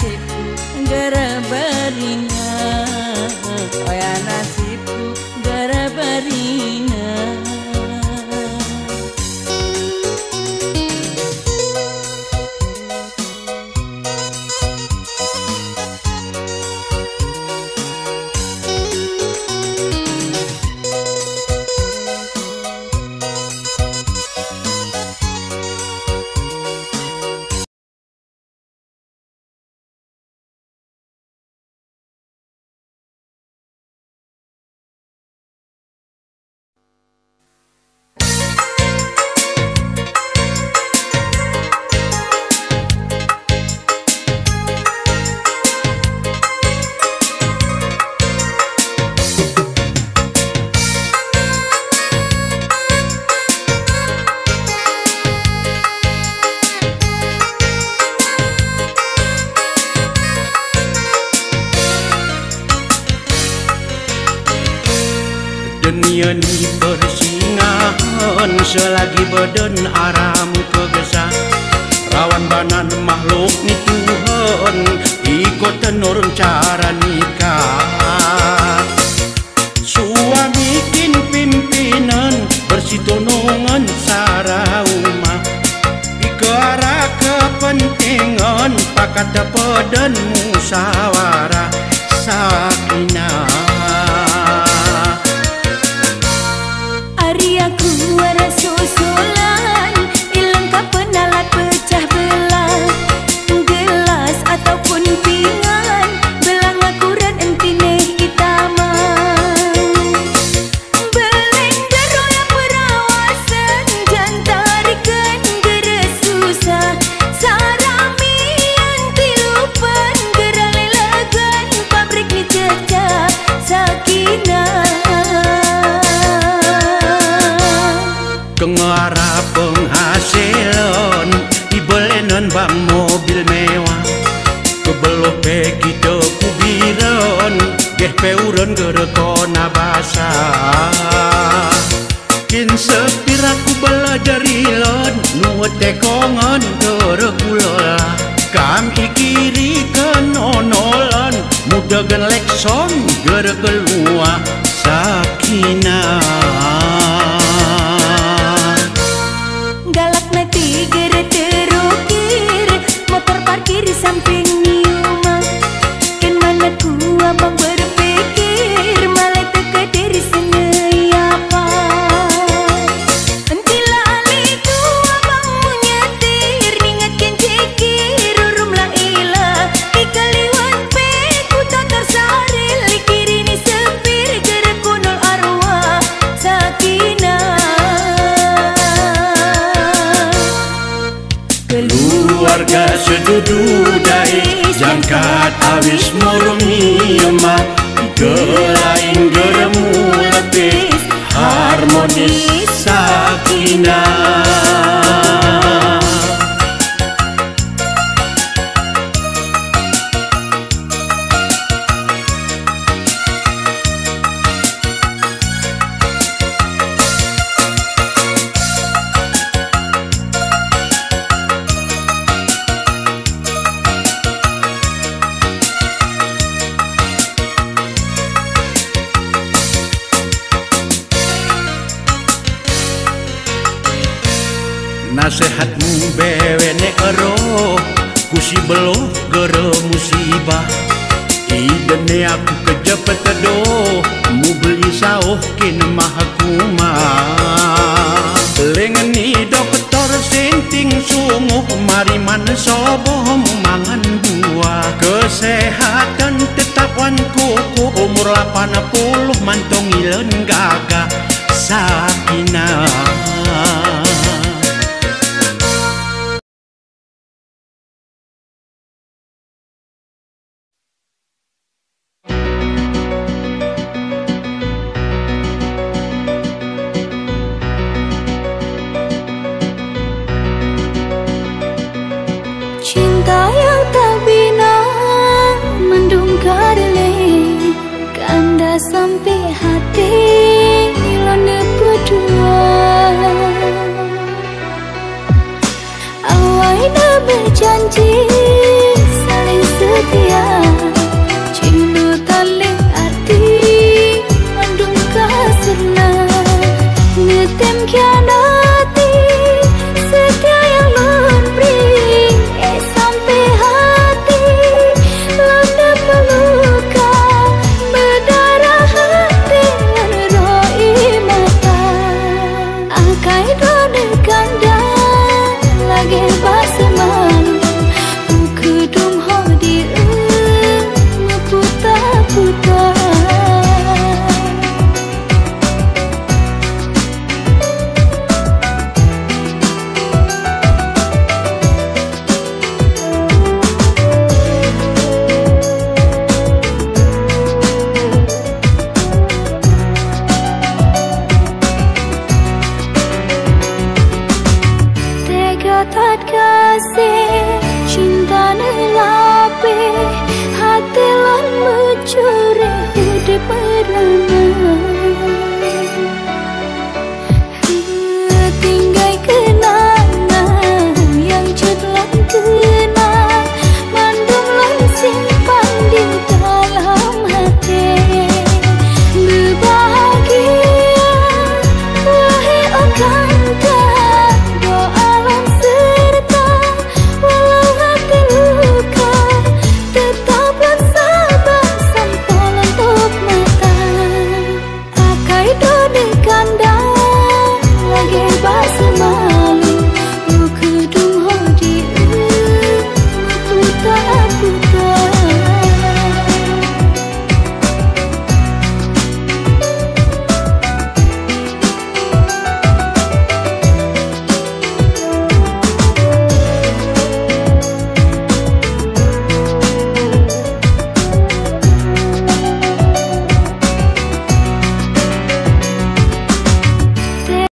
nasibku gara barina, oh ya nasibku gara barina. Dunia ni persingahan selagi badan aramu kegesa, rawan banan makhluk ni Tuhan ikut tenor cara nikah. Suami kin pimpinan bersitonongan sarauma, ikara kepentingan pakata padan musyawarah sakinah. Aku warna susulan ilang kapenalat pecah belah gelas ataupun pinggan belang akurat entine hitaman beleng geroyak perawasan jantarikan geres susah sarami yang tilupan geralelagan pabrik ni cecah sakinah. Kengarah penghasilan ibelenan bang mobil mewah, kebeloh peki kubiran geh peuran gerekona basah. Kin sepiraku belajar ilon nuwet tekongan gerekulola, kam ikiri kenonolan muda gen lekson gerekelua sakinah. Parkir samping niuma, ken mana ku abang berpikir malah teka diri senei apa. Entila aliku abang menyetir ningatkan cekir urum lang ila ikaliwan pe ku tantar saril ikiri ni sepir gerak kunol arwah sakinah. Keluarga sedududai jangkat awis murmi emak, gelain geremu lepis harmonis sakinah. Nasehatmu bewene ero kusi beloh gere musibah, idene aku kejepet do mu beli sauh kin mahkumah. Lengeni dokter senting sungguh mari man soboh mangan buah, kesehatan tetap wan kuku umur 80 mantong ilen gagah sakinah.